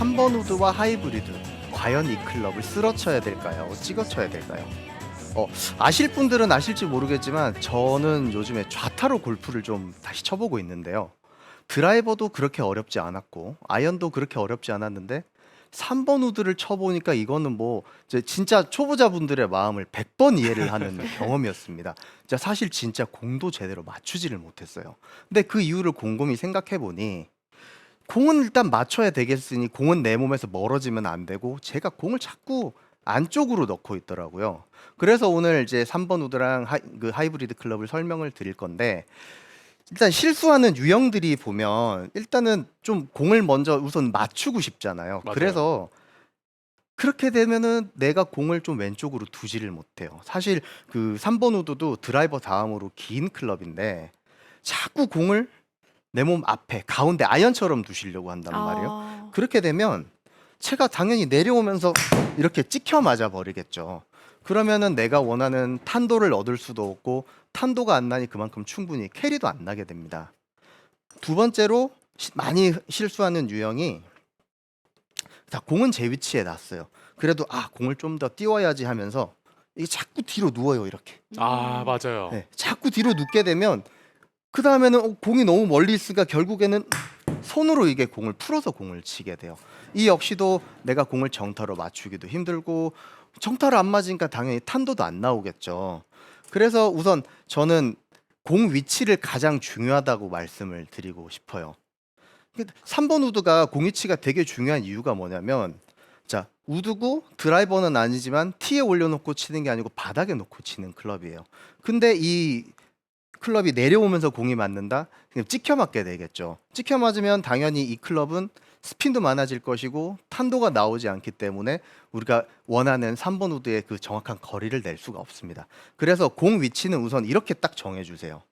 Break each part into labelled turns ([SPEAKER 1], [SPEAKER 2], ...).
[SPEAKER 1] 3번 우드와 하이브리드 과연 이 클럽을 쓸어쳐야 될까요? 찍어쳐야 될까요? 아실 분들은 아실지 모르겠지만 저는 요즘에 좌타로 골프를 좀 다시 쳐보고 있는데요. 드라이버도 그렇게 어렵지 않았고 아이언도 그렇게 어렵지 않았는데 3번 우드를 쳐보니까 이거는 뭐 이제 진짜 초보자분들의 마음을 100번 이해를 하는 경험이었습니다. 사실 진짜 공도 제대로 맞추지를 못했어요. 근데 그 이유를 곰곰이 생각해 보니 공은 일단 맞춰야 되겠으니 공은 내 몸에서 멀어지면 안 되고 제가 공을 자꾸 안쪽으로 넣고 있더라고요. 그래서 오늘 이제 3번 우드랑 그 하이브리드 클럽을 설명을 드릴 건데 일단 실수하는 유형들이 보면 일단은 좀 공을 먼저 우선 맞추고 싶잖아요.
[SPEAKER 2] 맞아요.
[SPEAKER 1] 그래서 그렇게 되면은 내가 공을 좀 왼쪽으로 두지를 못해요. 사실 그 3번 우드도 드라이버 다음으로 긴 클럽인데 자꾸 공을 내 몸 앞에 가운데 아이언처럼 두시려고 한단 말이에요.
[SPEAKER 3] 아.
[SPEAKER 1] 그렇게 되면 채가 당연히 내려오면서 이렇게 찍혀 맞아 버리겠죠. 그러면은 내가 원하는 탄도를 얻을 수도 없고 탄도가 안 나니 그만큼 충분히 캐리도 안 나게 됩니다. 두 번째로 많이 실수하는 유형이 자, 공은 제 위치에 놨어요. 그래도 공을 좀 더 띄워야지 하면서 이게 자꾸 뒤로 누워요, 이렇게.
[SPEAKER 2] 아 맞아요.
[SPEAKER 1] 네, 자꾸 뒤로 눕게 되면 그 다음에는 공이 너무 멀리 있으니까 결국에는 손으로 이게 공을 풀어서 공을 치게 돼요. 이 역시도 내가 공을 정타로 맞추기도 힘들고 정타로 안 맞으니까 당연히 탄도도 안 나오겠죠. 그래서 우선 저는 공 위치를 가장 중요하다고 말씀을 드리고 싶어요. 3번 우드가 공 위치가 되게 중요한 이유가 뭐냐면 자, 우드고 드라이버는 아니지만 티에 올려놓고 치는 게 아니고 바닥에 놓고 치는 클럽이에요. 근데 이 클럽이 내려오면서 공이 맞는다? 그냥 찍혀 맞게 되겠죠. 찍혀 맞으면 당연히 이 클럽은 스핀도 많아질 것이고 탄도가 나오지 않기 때문에 우리가 원하는 3번 우드의 그 정확한 거리를 낼 수가 없습니다. 그래서 공 위치는 우선 이렇게 딱 정해주세요.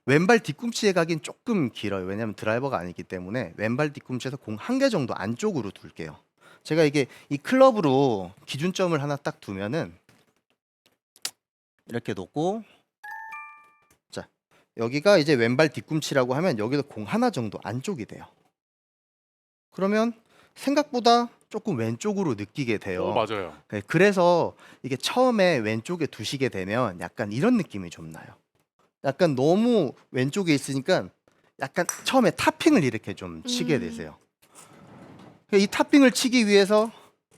[SPEAKER 1] 왼발 뒤꿈치에 가긴 조금 길어요. 왜냐하면 드라이버가 아니기 때문에 왼발 뒤꿈치에서 공 한 개 정도 안쪽으로 둘게요. 제가 이게 이 클럽으로 기준점을 하나 딱 두면은 이렇게 놓고 자, 여기가 이제 왼발 뒤꿈치라고 하면 여기도 공 하나 정도 안쪽이 돼요. 그러면 생각보다 조금 왼쪽으로 느끼게 돼요.
[SPEAKER 2] 맞아요.
[SPEAKER 1] 네, 그래서 이게 처음에 왼쪽에 두시게 되면 약간 이런 느낌이 좀 나요. 약간 너무 왼쪽에 있으니까 약간 처음에 탑핑을 이렇게 좀 치게 되세요. 이 탑핑을 치기 위해서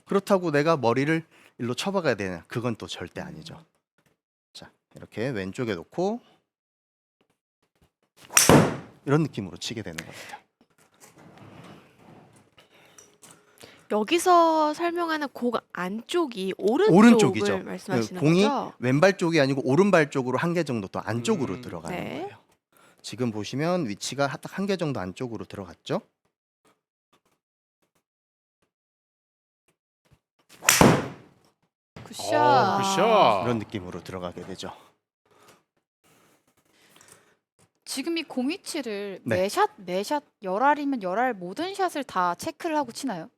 [SPEAKER 1] 그렇다고 내가 머리를 일로 쳐박아야 되냐? 그건 또 절대 아니죠. 자, 이렇게 왼쪽에 놓고 이런 느낌으로 치게 되는 겁니다.
[SPEAKER 3] 여기서 설명하는 공 안쪽이 오른쪽을
[SPEAKER 1] 오른쪽이죠.
[SPEAKER 3] 말씀하시는
[SPEAKER 1] 공이
[SPEAKER 3] 거죠?
[SPEAKER 1] 왼발 쪽이 아니고 오른발 쪽으로 한 개 정도 더 안쪽으로 들어가는
[SPEAKER 3] 네.
[SPEAKER 1] 거예요. 지금 보시면 위치가 딱 한 개 정도 안쪽으로 들어갔죠?
[SPEAKER 3] 굿샷.
[SPEAKER 2] 굿샷.
[SPEAKER 1] 이런 느낌으로 들어가게 되죠.
[SPEAKER 4] 지금 이 공 위치를
[SPEAKER 1] 네.
[SPEAKER 4] 매샷 열알이면 열알 모든 샷을 다 체크를 하고 치나요?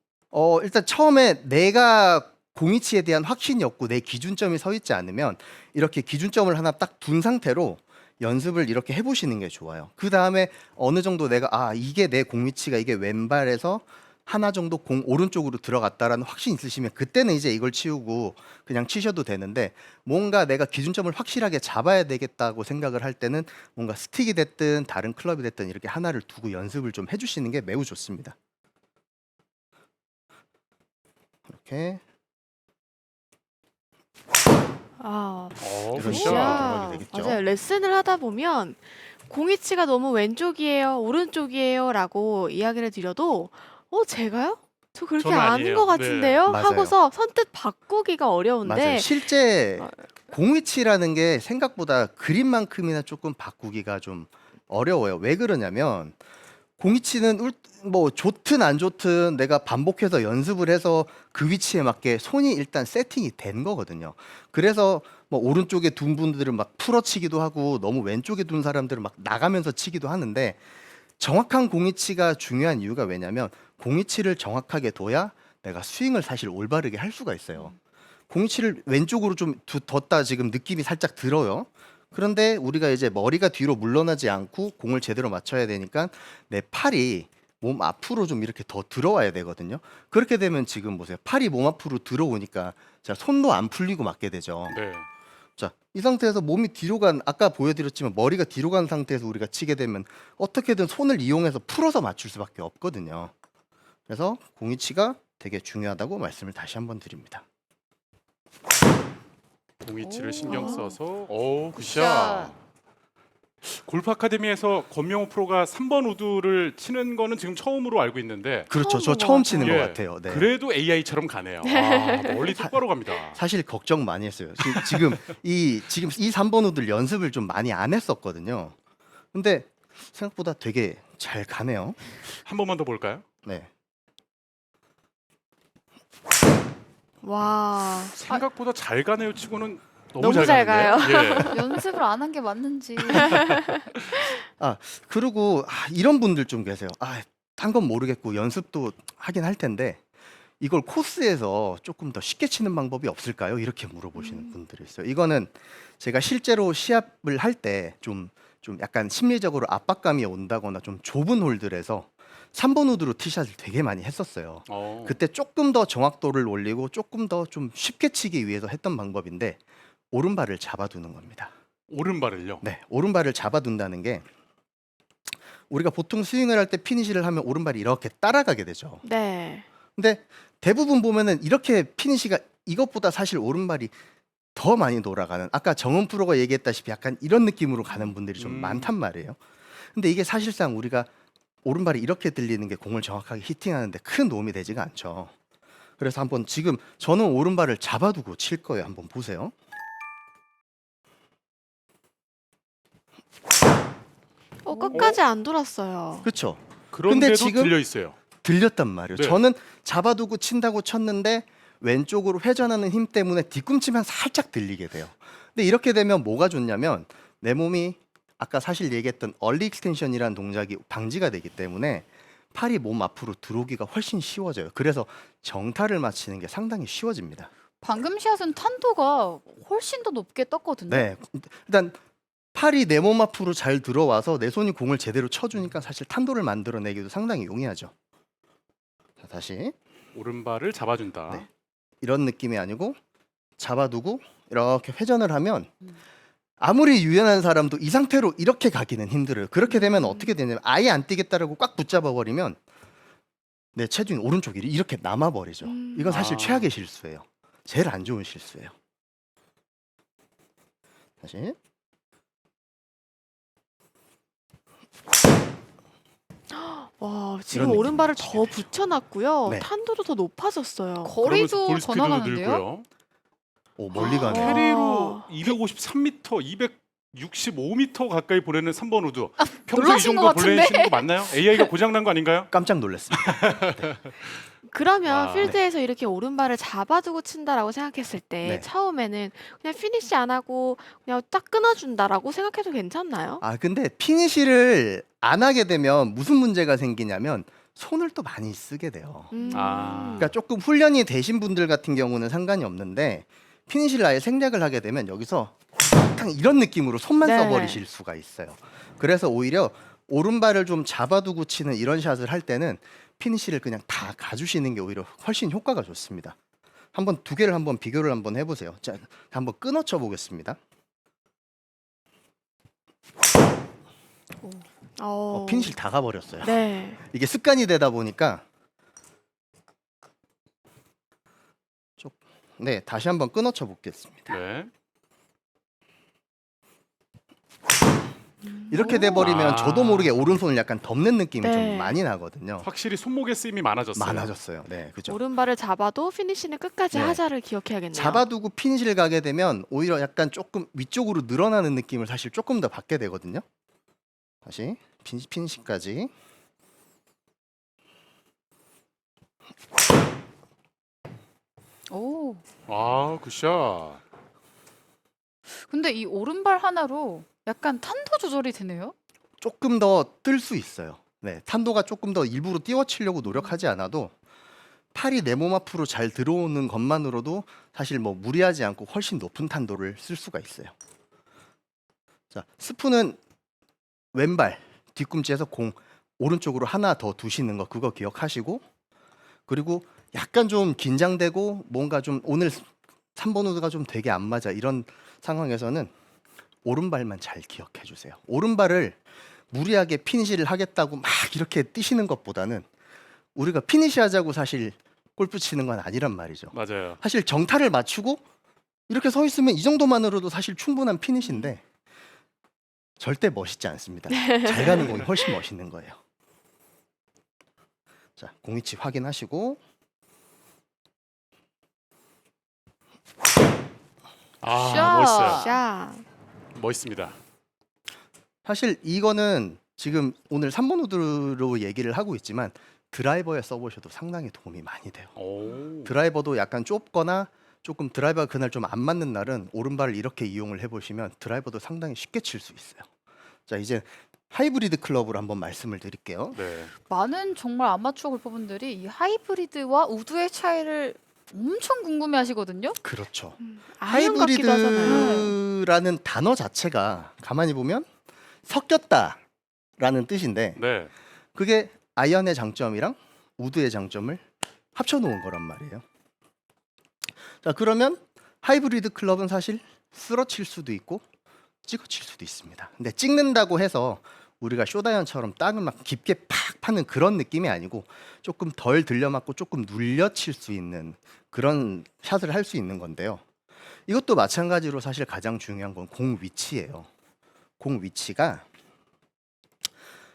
[SPEAKER 1] 일단 처음에 내가 공 위치에 대한 확신이 없고 내 기준점이 서 있지 않으면 이렇게 기준점을 하나 딱 둔 상태로 연습을 이렇게 해보시는 게 좋아요. 그 다음에 어느 정도 내가 이게 내 공 위치가 이게 왼발에서 하나 정도 공 오른쪽으로 들어갔다라는 확신 있으시면 그때는 이제 이걸 치우고 그냥 치셔도 되는데 뭔가 내가 기준점을 확실하게 잡아야 되겠다고 생각을 할 때는 뭔가 스틱이 됐든 다른 클럽이 됐든 이렇게 하나를 두고 연습을 좀 해주시는 게 매우 좋습니다. 이렇게 이런
[SPEAKER 2] 굿샷.
[SPEAKER 1] 식으로 들어가게 되겠죠.
[SPEAKER 3] 맞아요. 레슨을 하다 보면 공 위치가 너무 왼쪽이에요, 오른쪽이에요라고 이야기를 드려도 제가요? 저 그렇게
[SPEAKER 2] 저는
[SPEAKER 3] 아닌
[SPEAKER 2] 아니에요.
[SPEAKER 3] 것
[SPEAKER 2] 네.
[SPEAKER 3] 같은데요?
[SPEAKER 1] 맞아요.
[SPEAKER 3] 하고서 선뜻 바꾸기가 어려운데
[SPEAKER 1] 맞아요. 실제
[SPEAKER 3] 어,
[SPEAKER 1] 공 위치라는 게 생각보다 그림만큼이나 조금 바꾸기가 좀 어려워요. 왜 그러냐면 공 위치는 뭐 좋든 안 좋든 내가 반복해서 연습을 해서 그 위치에 맞게 손이 일단 세팅이 된 거거든요. 그래서 뭐 오른쪽에 둔 분들은 막 풀어치기도 하고 너무 왼쪽에 둔 사람들은 막 나가면서 치기도 하는데 정확한 공 위치가 중요한 이유가 왜냐면 공 위치를 정확하게 둬야 내가 스윙을 사실 올바르게 할 수가 있어요. 공 위치를 왼쪽으로 좀 뒀다 지금 느낌이 살짝 들어요. 그런데 우리가 이제 머리가 뒤로 물러나지 않고 공을 제대로 맞춰야 되니까 내 팔이 몸 앞으로 좀 이렇게 더 들어와야 되거든요. 그렇게 되면 지금 보세요. 팔이 몸 앞으로 들어오니까 자, 손도 안 풀리고 맞게 되죠.
[SPEAKER 2] 네.
[SPEAKER 1] 자, 이 상태에서 몸이 뒤로 간 아까 보여드렸지만 머리가 뒤로 간 상태에서 우리가 치게 되면 어떻게든 손을 이용해서 풀어서 맞출 수밖에 없거든요. 그래서 공이치가 되게 중요하다고 말씀을 다시 한번 드립니다.
[SPEAKER 2] 공이치를
[SPEAKER 4] 오.
[SPEAKER 2] 신경 써서 오 굿샷.
[SPEAKER 4] 굿샷.
[SPEAKER 2] 골프 아카데미에서 권명호 프로가 3번 우드를 치는 거는 지금 처음으로 알고 있는데
[SPEAKER 1] 그렇죠. 저
[SPEAKER 3] 처음
[SPEAKER 1] 처음
[SPEAKER 3] 본
[SPEAKER 1] 치는
[SPEAKER 2] 예,
[SPEAKER 1] 것 같아요. 네.
[SPEAKER 2] 그래도 AI처럼 가네요. 아, 멀리 똑바로 갑니다.
[SPEAKER 1] 사실 걱정 많이 했어요. 지금 이 3번 우드를 연습을 좀 많이 안 했었거든요. 근데 생각보다 되게 잘 가네요.
[SPEAKER 2] 한 번만 더 볼까요?
[SPEAKER 1] 네.
[SPEAKER 3] 와.
[SPEAKER 2] 생각보다 잘 가네요 치고는
[SPEAKER 3] 너무
[SPEAKER 2] 잘
[SPEAKER 3] 잘
[SPEAKER 2] 가는데요? 예.
[SPEAKER 4] 연습을 안 한 게 맞는지.
[SPEAKER 1] 그리고 이런 분들 좀 계세요. 딴 건 모르겠고 연습도 하긴 할 텐데 이걸 코스에서 조금 더 쉽게 치는 방법이 없을까요? 이렇게 물어보시는 분들이 있어요. 이거는 제가 실제로 시합을 할 때 좀 약간 심리적으로 압박감이 온다거나 좀 좁은 홀들에서 3번 우드로 티샷을 되게 많이 했었어요. 그때 조금 더 정확도를 올리고 조금 더 좀 쉽게 치기 위해서 했던 방법인데 오른발을 잡아두는 겁니다.
[SPEAKER 2] 오른발을요?
[SPEAKER 1] 네, 오른발을 잡아둔다는 게 우리가 보통 스윙을 할 때 피니시를 하면 오른발이 이렇게 따라가게 되죠.
[SPEAKER 3] 네.
[SPEAKER 1] 근데 대부분 보면은 이렇게 피니시가 이것보다 사실 오른발이 더 많이 돌아가는 아까 정은 프로가 얘기했다시피 약간 이런 느낌으로 가는 분들이 좀 많단 말이에요. 근데 이게 사실상 우리가 오른발이 이렇게 들리는 게 공을 정확하게 히팅하는데 큰 도움이 되지가 않죠. 그래서 한번 지금 저는 오른발을 잡아두고 칠 거예요. 한번 보세요.
[SPEAKER 3] 끝까지 안 돌았어요.
[SPEAKER 1] 그렇죠.
[SPEAKER 2] 그런데도
[SPEAKER 1] 지금
[SPEAKER 2] 들려 있어요.
[SPEAKER 1] 들렸단 말이에요.
[SPEAKER 2] 네.
[SPEAKER 1] 저는 잡아두고 친다고 쳤는데 왼쪽으로 회전하는 힘 때문에 뒤꿈치만 살짝 들리게 돼요. 근데 이렇게 되면 뭐가 좋냐면 내 몸이 아까 사실 얘기했던 얼리 익스텐션이라는 동작이 방지가 되기 때문에 팔이 몸 앞으로 들어오기가 훨씬 쉬워져요. 그래서 정타를 맞히는 게 상당히 쉬워집니다.
[SPEAKER 4] 방금 샷은 탄도가 훨씬 더 높게 떴거든요.
[SPEAKER 1] 네. 일단 팔이 내 몸 앞으로 잘 들어와서 내 손이 공을 제대로 쳐주니까 사실 탄도를 만들어내기도 상당히 용이하죠. 자, 다시
[SPEAKER 2] 오른발을 잡아준다.
[SPEAKER 1] 네. 이런 느낌이 아니고 잡아두고 이렇게 회전을 하면 아무리 유연한 사람도 이 상태로 이렇게 가기는 힘들어요. 그렇게 되면 어떻게 되냐면 아예 안 뛰겠다라고 꽉 붙잡아 버리면 내 체중이 오른쪽이 이렇게 남아 버리죠. 이건 사실 최악의 실수예요. 제일 안 좋은 실수예요. 다시
[SPEAKER 3] 와, 지금
[SPEAKER 1] 이런
[SPEAKER 3] 오른발을
[SPEAKER 1] 느낌이
[SPEAKER 3] 더
[SPEAKER 1] 되죠.
[SPEAKER 3] 붙여놨고요.
[SPEAKER 1] 네.
[SPEAKER 3] 탄도도 더 높아졌어요.
[SPEAKER 2] 그러면서 볼
[SPEAKER 4] 거리도 더
[SPEAKER 2] 스피드도
[SPEAKER 4] 나가는데요.
[SPEAKER 2] 늘고요.
[SPEAKER 1] 오, 멀리 가네요.
[SPEAKER 3] 와.
[SPEAKER 2] 캐리로 253m, 265m 가까이 보내는 3번 우드. 평소 이
[SPEAKER 4] 놀라신
[SPEAKER 2] 정도
[SPEAKER 4] 것 같은데?
[SPEAKER 2] 보내시는 거 맞나요? AI가 고장난 거 아닌가요?
[SPEAKER 1] 깜짝 놀랐습니다.
[SPEAKER 3] 그러면
[SPEAKER 2] 아,
[SPEAKER 3] 필드에서 이렇게 오른발을 잡아두고 친다라고 생각했을 때
[SPEAKER 1] 네.
[SPEAKER 3] 처음에는 그냥 피니시 안 하고 그냥 딱 끊어준다라고 생각해도 괜찮나요?
[SPEAKER 1] 근데 피니시를 안 하게 되면 무슨 문제가 생기냐면 손을 또 많이 쓰게 돼요. 그러니까 조금 훈련이 되신 분들 같은 경우는 상관이 없는데 피니시를 아예 생략을 하게 되면 여기서 딱 이런 느낌으로 손만
[SPEAKER 3] 네.
[SPEAKER 1] 써버리실 수가 있어요. 그래서 오히려 오른발을 좀 잡아두고 치는 이런 샷을 할 때는 피니시를 그냥 다 가주시는 게 오히려 훨씬 효과가 좋습니다. 한번 두 개를 한번 비교를 한번 해보세요. 자, 한번 끊어 쳐 보겠습니다. 피니시를 다 가버렸어요.
[SPEAKER 3] 네.
[SPEAKER 1] 이게 습관이 되다 보니까 네, 다시 한번 끊어 쳐 보겠습니다.
[SPEAKER 2] 네.
[SPEAKER 1] 이렇게 돼 버리면
[SPEAKER 2] 아.
[SPEAKER 1] 저도 모르게 오른손을 약간 덮는 느낌이
[SPEAKER 3] 네.
[SPEAKER 1] 좀 많이 나거든요.
[SPEAKER 2] 확실히 손목의 쓰임이 많아졌어요.
[SPEAKER 1] 많아졌어요. 네, 그죠.
[SPEAKER 3] 오른발을 잡아도 피니시는 끝까지
[SPEAKER 1] 네.
[SPEAKER 3] 하자를 기억해야겠네요.
[SPEAKER 1] 잡아두고 피니시를 가게 되면 오히려 약간 조금 위쪽으로 늘어나는 느낌을 사실 조금 더 받게 되거든요. 다시 피니시까지.
[SPEAKER 4] 오.
[SPEAKER 2] 아, 굿샷.
[SPEAKER 4] 근데 이 오른발 하나로 약간 탄도 조절이 되네요.
[SPEAKER 1] 조금 더 뜰 수 있어요. 네, 탄도가 조금 더 일부러 띄워치려고 노력하지 않아도 팔이 내 몸 앞으로 잘 들어오는 것만으로도 사실 뭐 무리하지 않고 훨씬 높은 탄도를 쓸 수가 있어요. 자, 스푼은 왼발 뒤꿈치에서 공 오른쪽으로 하나 더 두시는 거 그거 기억하시고, 그리고 약간 좀 긴장되고 뭔가 좀 오늘 3번 우드가 좀 되게 안 맞아 이런 상황에서는 오른발만 잘 기억해 주세요. 오른발을 무리하게 피니시를 하겠다고 막 이렇게 뛰시는 것보다는 우리가 피니시 하자고 사실 골프 치는 건 아니란 말이죠.
[SPEAKER 2] 맞아요.
[SPEAKER 1] 사실 정타를 맞추고 이렇게 서 있으면 이 정도만으로도 사실 충분한 피니시인데 절대 멋있지 않습니다. 잘 가는 공이 훨씬 멋있는 거예요. 자, 공 위치 확인하시고,
[SPEAKER 2] 아,
[SPEAKER 4] 샷.
[SPEAKER 2] 멋있어요.
[SPEAKER 3] 샤.
[SPEAKER 2] 멋있습니다.
[SPEAKER 1] 사실 이거는 지금 오늘 3번 우드로 얘기를 하고 있지만 드라이버에 써보셔도 상당히 도움이 많이 돼요.
[SPEAKER 2] 오.
[SPEAKER 1] 드라이버도 약간 좁거나 조금 드라이버가 그날 좀 안 맞는 날은 오른발을 이렇게 이용을 해보시면 드라이버도 상당히 쉽게 칠 수 있어요. 자, 이제 하이브리드 클럽으로 한번 말씀을 드릴게요.
[SPEAKER 2] 네.
[SPEAKER 4] 많은 정말 아마추어 골퍼분들이 이 하이브리드와 우드의 차이를 엄청 궁금해하시거든요.
[SPEAKER 1] 그렇죠.
[SPEAKER 3] 아이언 같기도 하잖아요.
[SPEAKER 1] 하이브리드라는 단어 자체가 가만히 보면 섞였다라는 뜻인데
[SPEAKER 2] 네.
[SPEAKER 1] 그게 아이언의 장점이랑 우드의 장점을 합쳐놓은 거란 말이에요. 자, 그러면 하이브리드 클럽은 사실 쓰러칠 수도 있고 찍어칠 수도 있습니다. 근데 찍는다고 해서 우리가 쇼다이언처럼 땅을 막 깊게 팍 파는 그런 느낌이 아니고 조금 덜 들려맞고 조금 눌려칠 수 있는 그런 샷을 할 수 있는 건데요. 이것도 마찬가지로 사실 가장 중요한 건 공 위치예요. 공 위치가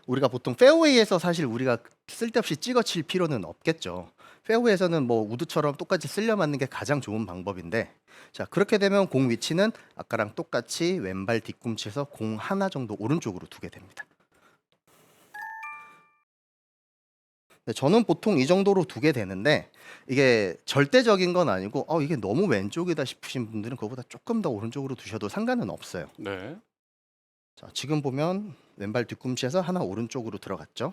[SPEAKER 1] 우리가 보통 페어웨이에서 사실 우리가 쓸데없이 찍어칠 필요는 없겠죠. 페어웨이에서는 뭐 우드처럼 똑같이 쓸려 맞는 게 가장 좋은 방법인데, 자, 그렇게 되면 공 위치는 아까랑 똑같이 왼발 뒤꿈치에서 공 하나 정도 오른쪽으로 두게 됩니다. 저는 보통 이 정도로 두게 되는데 이게 절대적인 건 아니고 이게 너무 왼쪽이다 싶으신 분들은 그거보다 조금 더 오른쪽으로 두셔도 상관은 없어요.
[SPEAKER 2] 네.
[SPEAKER 1] 자, 지금 보면 왼발 뒤꿈치에서 하나 오른쪽으로 들어갔죠.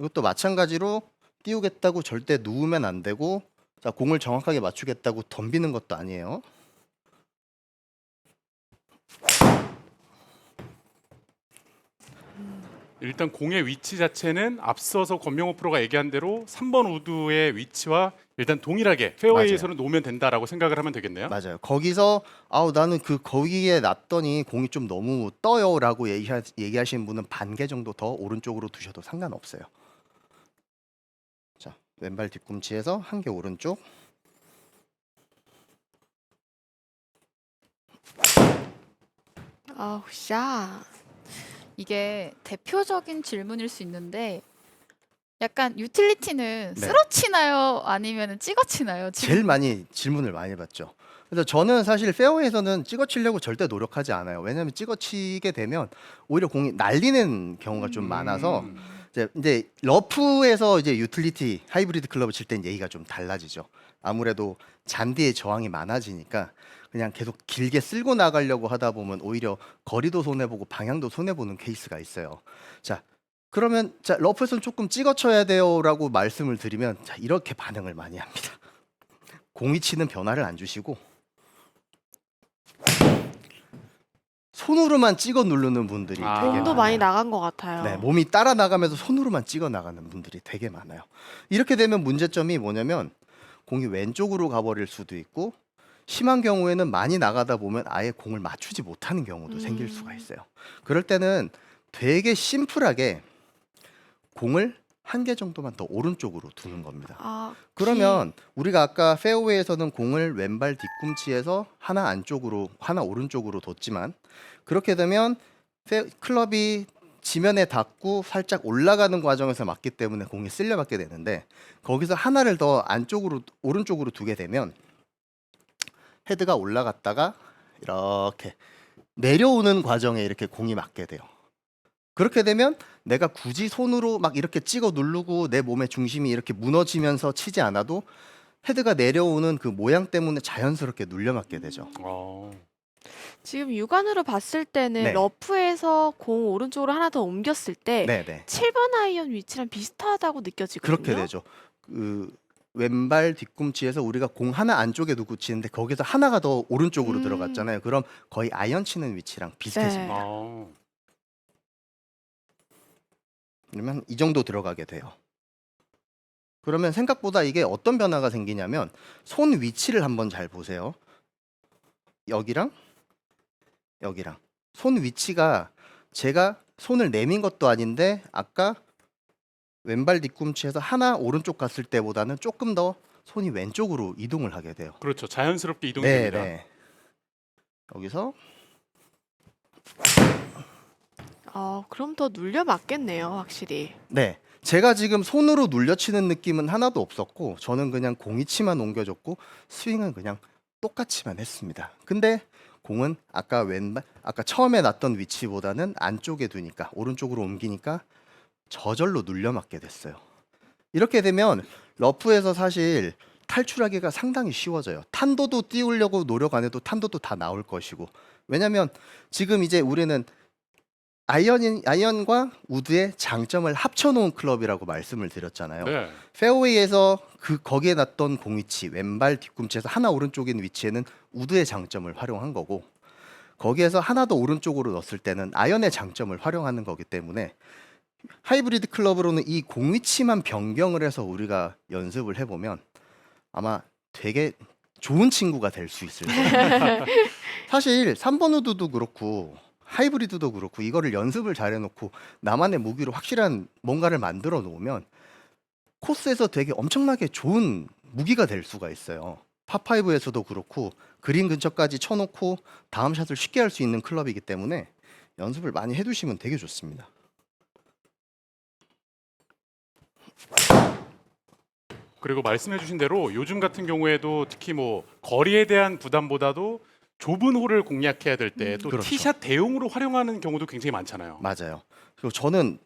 [SPEAKER 1] 이것도 마찬가지로 띄우겠다고 절대 누우면 안 되고, 자, 공을 정확하게 맞추겠다고 덤비는 것도 아니에요.
[SPEAKER 2] 일단 공의 위치 자체는 앞서서 권명호 프로가 얘기한 대로 3번 우드의 위치와 일단 동일하게 페어웨이에서는 놓으면 된다라고 생각을 하면 되겠네요.
[SPEAKER 1] 맞아요. 거기서 나는 그 거기에 놨더니 공이 좀 너무 떠요라고 얘기하시는 분은 반 개 정도 더 오른쪽으로 두셔도 상관없어요. 자, 왼발 뒤꿈치에서 한 개 오른쪽.
[SPEAKER 3] 아우, 샤.
[SPEAKER 4] 이게 대표적인 질문일 수 있는데 약간 유틸리티는
[SPEAKER 1] 네.
[SPEAKER 4] 쓰러치나요? 아니면 찍어치나요?
[SPEAKER 1] 제일 많이 질문을 많이 받죠. 그래서 저는 사실 페어웨이에서는 찍어치려고 절대 노력하지 않아요. 왜냐하면 찍어치게 되면 오히려 공이 날리는 경우가 좀 많아서 이제 러프에서 이제 유틸리티 하이브리드 클럽을 칠 땐 얘기가 좀 달라지죠. 아무래도 잔디의 저항이 많아지니까 그냥 계속 길게 쓸고 나가려고 하다 보면 오히려 거리도 손해보고 방향도 손해보는 케이스가 있어요. 자, 그러면 자, 러프에서는 조금 찍어쳐야 돼요라고 말씀을 드리면 자, 이렇게 반응을 많이 합니다. 공 위치는 변화를 안 주시고 손으로만 찍어 누르는 분들이 되게
[SPEAKER 3] 공도
[SPEAKER 1] 많아요.
[SPEAKER 3] 많이 나간 것 같아요.
[SPEAKER 1] 네, 몸이 따라 나가면서 손으로만 찍어 나가는 분들이 되게 많아요. 이렇게 되면 문제점이 뭐냐면 공이 왼쪽으로 가버릴 수도 있고, 심한 경우에는 많이 나가다 보면 아예 공을 맞추지 못하는 경우도 생길 수가 있어요. 그럴 때는 되게 심플하게 공을 한 개 정도만 더 오른쪽으로 두는 겁니다.
[SPEAKER 3] 아,
[SPEAKER 1] 그러면 우리가 아까 페어웨이에서는 공을 왼발 뒤꿈치에서 하나 안쪽으로 하나 오른쪽으로 뒀지만, 그렇게 되면 클럽이 지면에 닿고 살짝 올라가는 과정에서 맞기 때문에 공이 쓸려 맞게 되는데, 거기서 하나를 더 안쪽으로 오른쪽으로 두게 되면 헤드가 올라갔다가 이렇게 내려오는 과정에 이렇게 공이 맞게 돼요. 그렇게 되면 내가 굳이 손으로 막 이렇게 찍어 누르고 내 몸의 중심이 이렇게 무너지면서 치지 않아도 헤드가 내려오는 그 모양 때문에 자연스럽게 눌려 맞게 되죠.
[SPEAKER 3] 지금 육안으로 봤을 때는
[SPEAKER 1] 네.
[SPEAKER 3] 러프에서 공 오른쪽으로 하나 더 옮겼을 때
[SPEAKER 1] 네네.
[SPEAKER 3] 7번 아이언 위치랑 비슷하다고 느껴지거든요.
[SPEAKER 1] 그렇게 되죠. 그 왼발 뒤꿈치에서 우리가 공 하나 안쪽에 두고 치는데 거기서 하나가 더 오른쪽으로 들어갔잖아요. 그럼 거의 아이언 치는 위치랑 비슷해집니다. 그러면 이 정도 들어가게 돼요. 그러면 생각보다 이게 어떤 변화가 생기냐면 손 위치를 한번 잘 보세요. 여기랑 여기랑 손 위치가 제가 손을 내민 것도 아닌데 아까 왼발 뒤꿈치에서 하나 오른쪽 갔을 때보다는 조금 더 손이 왼쪽으로 이동을 하게 돼요.
[SPEAKER 2] 그렇죠. 자연스럽게 이동이
[SPEAKER 1] 네,
[SPEAKER 2] 됩니다.
[SPEAKER 1] 네. 여기서
[SPEAKER 3] 그럼 더 눌려 맞겠네요, 확실히.
[SPEAKER 1] 네. 제가 지금 손으로 눌려치는 느낌은 하나도 없었고 저는 그냥 공이치만 옮겨줬고 스윙은 그냥 똑같이만 했습니다. 근데 공은 아까 처음에 놨던 위치보다는 안쪽에 두니까 오른쪽으로 옮기니까 저절로 눌려 맞게 됐어요. 이렇게 되면 러프에서 사실 탈출하기가 상당히 쉬워져요. 탄도도 띄우려고 노력 안 해도 탄도도 다 나올 것이고. 왜냐면 지금 이제 우리는 아이언과 우드의 장점을 합쳐놓은 클럽이라고 말씀을 드렸잖아요.
[SPEAKER 2] 네.
[SPEAKER 1] 페어웨이에서 거기에 놨던 공 위치, 왼발 뒤꿈치에서 하나 오른쪽인 위치에는 우드의 장점을 활용한 거고, 거기에서 하나 더 오른쪽으로 넣었을 때는 아이언의 장점을 활용하는 거기 때문에 하이브리드 클럽으로는 이 공 위치만 변경을 해서 우리가 연습을 해보면 아마 되게 좋은 친구가 될 수 있을 거예요. 사실 3번 우드도 그렇고 하이브리드도 그렇고 이거를 연습을 잘 해놓고 나만의 무기로 확실한 뭔가를 만들어 놓으면 코스에서 되게 엄청나게 좋은 무기가 될 수가 있어요. 파5에서도 그렇고 그린 근처까지 쳐놓고 다음 샷을 쉽게 할 수 있는 클럽이기 때문에 연습을 많이 해두시면 되게 좋습니다.
[SPEAKER 2] 그리고 말씀해주신 대로 요즘 같은 경우에도 특히 뭐 거리에 대한 부담보다도 좁은 홀을 공략해야 될 때 또
[SPEAKER 1] 그렇죠.
[SPEAKER 2] 티샷 대용으로 활용하는 경우도 굉장히 많잖아요.
[SPEAKER 1] 맞아요. 그리고 저는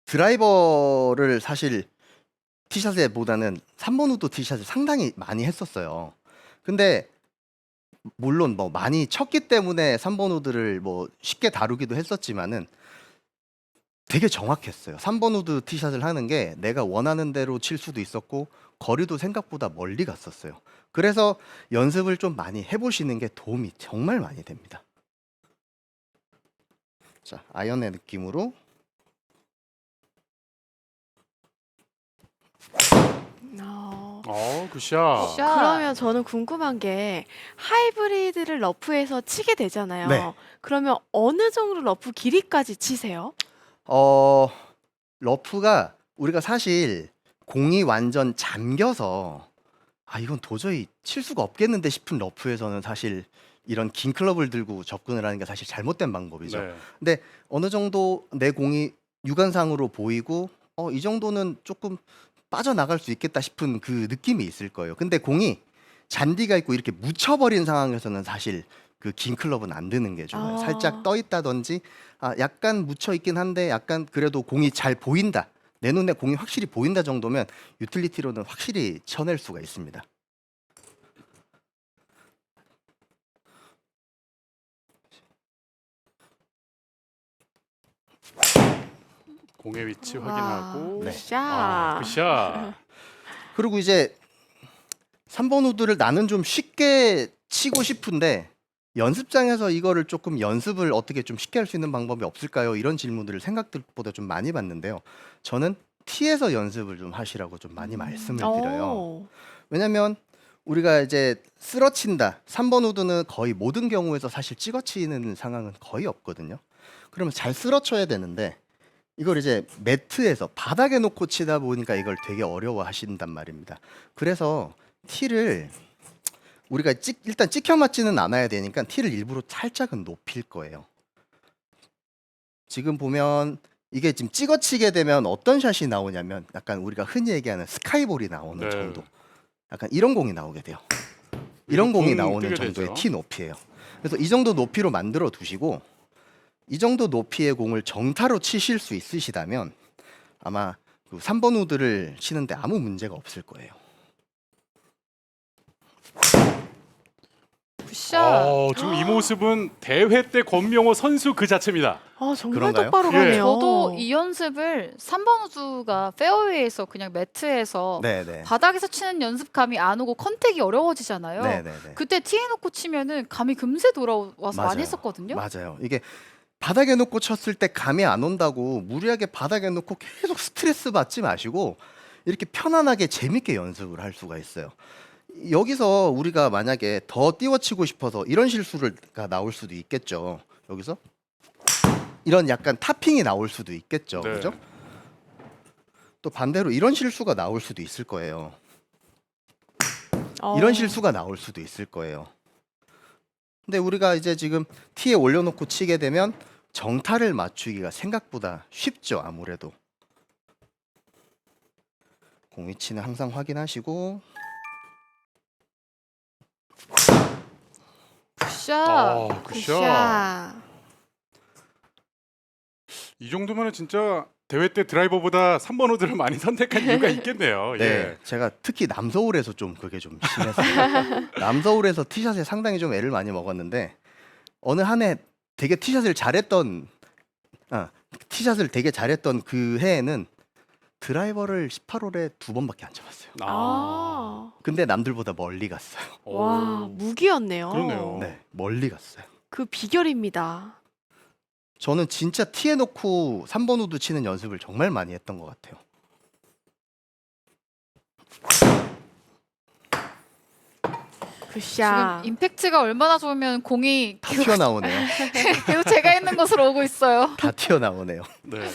[SPEAKER 1] 드라이버를 사실 티샷에보다는 3번 우드 티샷을 상당히 많이 했었어요. 근데 물론 뭐 많이 쳤기 때문에 3번 우드를 뭐 쉽게 다루기도 했었지만은 되게 정확했어요. 3번 우드 티샷을 하는 게 내가 원하는 대로 칠 수도 있었고 거리도 생각보다 멀리 갔었어요. 그래서 연습을 좀 많이 해보시는 게 도움이 정말 많이 됩니다. 자, 아이언의 느낌으로
[SPEAKER 2] 굿샷.
[SPEAKER 4] 샷.
[SPEAKER 3] 그러면 저는 궁금한 게 하이브리드를 러프에서 치게 되잖아요.
[SPEAKER 1] 네.
[SPEAKER 3] 그러면 어느 정도 러프 길이까지 치세요?
[SPEAKER 1] 러프가 우리가 사실 공이 완전 잠겨서 이건 도저히 칠 수가 없겠는데 싶은 러프에서는 사실 이런 긴 클럽을 들고 접근을 하는 게 사실 잘못된 방법이죠.
[SPEAKER 2] 네.
[SPEAKER 1] 근데 어느 정도 내 공이 육안상으로 보이고 이 정도는 조금 빠져나갈 수 있겠다 싶은 그 느낌이 있을 거예요. 근데 공이 잔디가 있고 이렇게 묻혀버린 상황에서는 사실 그 긴 클럽은 안 드는 게 좋아요.
[SPEAKER 3] 아.
[SPEAKER 1] 살짝 떠 있다든지 약간 묻혀 있긴 한데 약간 그래도 공이 잘 보인다. 내 눈에 공이 확실히 보인다 정도면 유틸리티로는 확실히 쳐낼 수가 있습니다.
[SPEAKER 2] 공의 위치
[SPEAKER 3] 와,
[SPEAKER 2] 확인하고
[SPEAKER 1] 네.
[SPEAKER 3] 굿샷.
[SPEAKER 2] 굿샷.
[SPEAKER 1] 그리고 이제 3번 우드를 나는 좀 쉽게 치고 싶은데 연습장에서 이거를 조금 연습을 어떻게 좀 쉽게 할 수 있는 방법이 없을까요? 이런 질문들을 생각보다 좀 많이 받는데요. 저는 티에서 연습을 좀 하시라고 좀 많이 말씀을 드려요.
[SPEAKER 3] 오.
[SPEAKER 1] 왜냐면 우리가 이제 쓰러친다. 3번 우드는 거의 모든 경우에서 사실 찍어치는 상황은 거의 없거든요. 그러면 잘 쓰러쳐야 되는데 이걸 이제 매트에서 바닥에 놓고 치다 보니까 이걸 되게 어려워 하신단 말입니다. 그래서 티를 우리가 일단 찍혀 맞지는 않아야 되니까 티를 일부러 살짝은 높일 거예요. 지금 보면 이게 지금 찍어치게 되면 어떤 샷이 나오냐면 약간 우리가 흔히 얘기하는 스카이볼이 나오는
[SPEAKER 2] 네.
[SPEAKER 1] 정도. 약간 이런 공이 나오게 돼요. 이런 공이
[SPEAKER 2] 공
[SPEAKER 1] 나오는
[SPEAKER 2] 뜨게
[SPEAKER 1] 정도의
[SPEAKER 2] 되죠.
[SPEAKER 1] 티 높이에요. 그래서 이 정도 높이로 만들어 두시고 이 정도 높이의 공을 정타로 치실 수 있으시다면 아마 그 3번 우드를 치는데 아무 문제가 없을 거예요.
[SPEAKER 4] 굿샷.
[SPEAKER 2] 지금 이 모습은 대회 때 권명호 선수 그 자체입니다.
[SPEAKER 3] 정말
[SPEAKER 1] 그런가요?
[SPEAKER 3] 똑바로
[SPEAKER 2] 예.
[SPEAKER 3] 가네요.
[SPEAKER 4] 저도 이 연습을 3번 우드가 페어웨이에서 그냥 매트에서
[SPEAKER 1] 네네.
[SPEAKER 4] 바닥에서 치는 연습 감이 안 오고 컨택이 어려워지잖아요.
[SPEAKER 1] 네네네.
[SPEAKER 4] 그때 티에 놓고 치면은 감이 금세 돌아와서
[SPEAKER 1] 맞아요.
[SPEAKER 4] 많이 했었거든요.
[SPEAKER 1] 맞아요. 이게 바닥에 놓고 쳤을 때 감이 안 온다고 무리하게 바닥에 놓고 계속 스트레스 받지 마시고 이렇게 편안하게 재밌게 연습을 할 수가 있어요. 여기서 우리가 만약에 더 띄워치고 싶어서 이런 실수가 나올 수도 있겠죠. 여기서 이런 약간 타핑이 나올 수도 있겠죠.
[SPEAKER 2] 네.
[SPEAKER 1] 그죠? 또 반대로 이런 실수가 나올 수도 있을 거예요. 이런 실수가 나올 수도 있을 거예요. 근데 우리가 이제 지금 티에 올려놓고 치게 되면 정타를 맞추기가 생각보다 쉽죠. 아무래도 공 위치는 항상 확인하시고
[SPEAKER 4] 굿샷.
[SPEAKER 2] 굿샷.
[SPEAKER 3] 굿샷.
[SPEAKER 2] 이 정도면은 진짜 대회 때 드라이버보다 3번 우드를 많이 선택한 이유가 있겠네요.
[SPEAKER 1] 네,
[SPEAKER 2] 예.
[SPEAKER 1] 제가 특히 남서울에서 좀 그게 좀 심했어요. 남서울에서 티샷에 상당히 좀 애를 많이 먹었는데 어느 한 해 되게 티샷을 잘했던 티샷을 되게 잘했던 그 해에는 드라이버를 18홀에 2번밖에 안 잡았어요.
[SPEAKER 3] 아.
[SPEAKER 1] 근데 남들보다 멀리 갔어요.
[SPEAKER 3] 와, 무기였네요.
[SPEAKER 2] 그러네요.
[SPEAKER 1] 네, 멀리 갔어요.
[SPEAKER 3] 그 비결입니다.
[SPEAKER 1] 저는 진짜 티에 놓고 3번 우드 치는 연습을 정말 많이 했던 것 같아요.
[SPEAKER 3] 굿샷.
[SPEAKER 4] 지금 임팩트가 얼마나 좋으면 공이
[SPEAKER 1] 다 튀어나오네요.
[SPEAKER 4] 계속 제가 있는 곳으로 오고 있어요.
[SPEAKER 1] 다 튀어나오네요.
[SPEAKER 2] 네.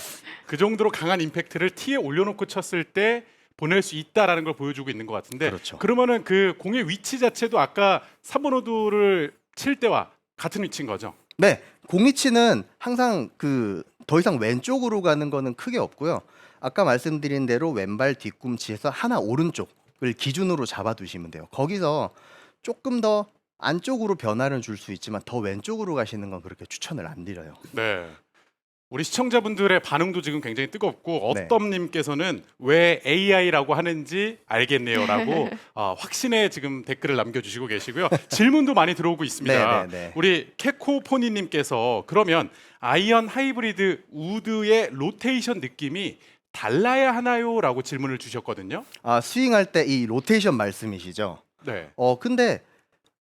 [SPEAKER 2] 그 정도로 강한 임팩트를 티에 올려놓고 쳤을 때 보낼 수 있다라는 걸 보여주고 있는 것 같은데
[SPEAKER 1] 그렇죠.
[SPEAKER 2] 그러면은 그 공의 위치 자체도 아까 3번 우드를 칠 때와 같은 위치인 거죠?
[SPEAKER 1] 네, 공이치는 항상 그 더 이상 왼쪽으로 가는 거는 크게 없고요. 아까 말씀드린 대로 왼발 뒤꿈치에서 하나 오른쪽을 기준으로 잡아두시면 돼요. 거기서 조금 더 안쪽으로 변화를 줄 수 있지만 더 왼쪽으로 가시는 건 그렇게 추천을 안 드려요.
[SPEAKER 2] 네. 우리 시청자분들의 반응도 지금 굉장히 뜨겁고
[SPEAKER 1] 네.
[SPEAKER 2] 어떤 님께서는 왜 AI라고 하는지 알겠네요라고 확신의 지금 댓글을 남겨주시고 계시고요. 질문도 많이 들어오고 있습니다.
[SPEAKER 1] 네, 네, 네.
[SPEAKER 2] 우리 캐코포니님께서 그러면 아이언 하이브리드 우드의 로테이션 느낌이 달라야 하나요?라고 질문을 주셨거든요.
[SPEAKER 1] 아, 스윙할 때 이 로테이션 말씀이시죠?
[SPEAKER 2] 네.
[SPEAKER 1] 근데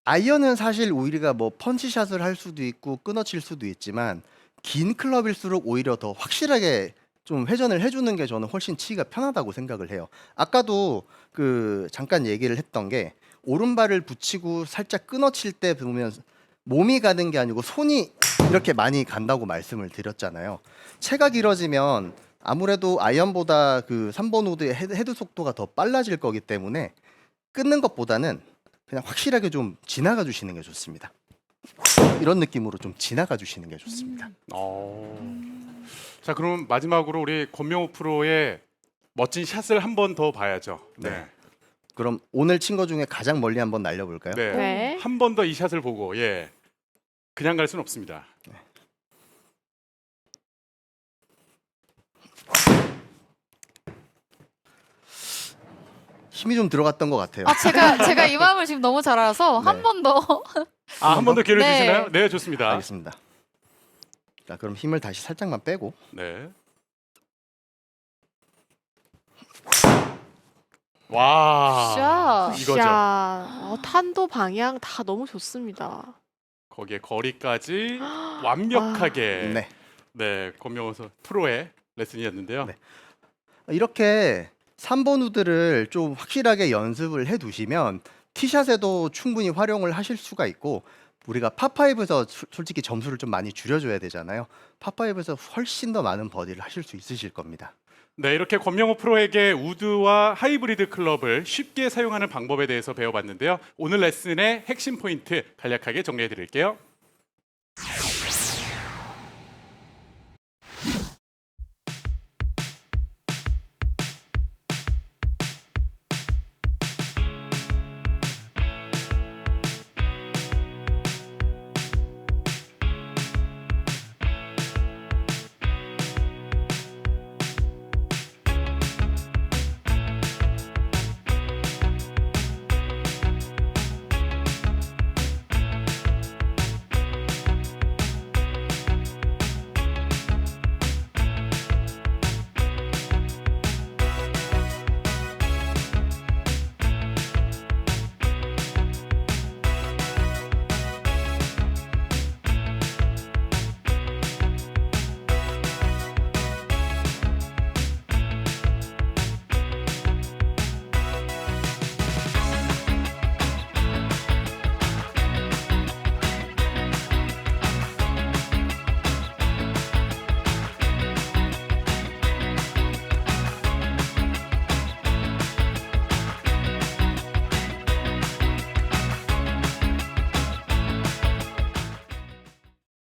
[SPEAKER 1] 아이언은 사실 우리가 뭐 펀치샷을 할 수도 있고 끊어칠 수도 있지만 긴 클럽일수록 오히려 더 확실하게 좀 회전을 해주는 게 저는 훨씬 치기가 편하다고 생각을 해요. 아까도 그 잠깐 얘기를 했던 게 오른발을 붙이고 살짝 끊어칠 때 보면 몸이 가는 게 아니고 손이 이렇게 많이 간다고 말씀을 드렸잖아요. 채가 길어지면 아무래도 아이언보다 그 3번 우드의 헤드 속도가 더 빨라질 거기 때문에 끊는 것보다는 그냥 확실하게 좀 지나가 주시는 게 좋습니다. 이런 느낌으로 좀 지나가 주시는 게 좋습니다.
[SPEAKER 2] 자, 그럼 마지막으로 우리 권명호 프로의 멋진 샷을 한 번 더 봐야죠.
[SPEAKER 1] 네. 그럼 오늘 친 거 중에 가장 멀리 한번 날려볼까요?
[SPEAKER 2] 네.
[SPEAKER 3] 네.
[SPEAKER 2] 한 번 더 이 샷을 보고 그냥 갈 수는 없습니다.
[SPEAKER 1] 힘이 좀 들어갔던 것 같아요.
[SPEAKER 4] 아, 제가 이 마음을 지금 너무 잘 알아서 한
[SPEAKER 1] 네.
[SPEAKER 4] 번 더.
[SPEAKER 2] 한 번 더 기회를
[SPEAKER 4] 네.
[SPEAKER 2] 주시나요? 네, 좋습니다.
[SPEAKER 1] 알겠습니다. 자, 그럼 힘을 다시 살짝만 빼고
[SPEAKER 2] 네. 와.
[SPEAKER 4] 굿샷.
[SPEAKER 2] 이거죠.
[SPEAKER 3] 굿샷. 탄도 방향 다 너무 좋습니다.
[SPEAKER 2] 거기에 거리까지 완벽하게
[SPEAKER 1] 네.
[SPEAKER 2] 네, 권명호 프로의 레슨이었는데요.
[SPEAKER 1] 네. 이렇게 3번 우드를 좀 확실하게 연습을 해 두시면 티샷에도 충분히 활용을 하실 수가 있고 우리가 파5에서 솔직히 점수를 좀 많이 줄여줘야 되잖아요. 파5에서 훨씬 더 많은 버디를 하실 수 있으실 겁니다.
[SPEAKER 2] 네, 이렇게 권명호 프로에게 우드와 하이브리드 클럽을 쉽게 사용하는 방법에 대해서 배워봤는데요. 오늘 레슨의 핵심 포인트 간략하게 정리해 드릴게요.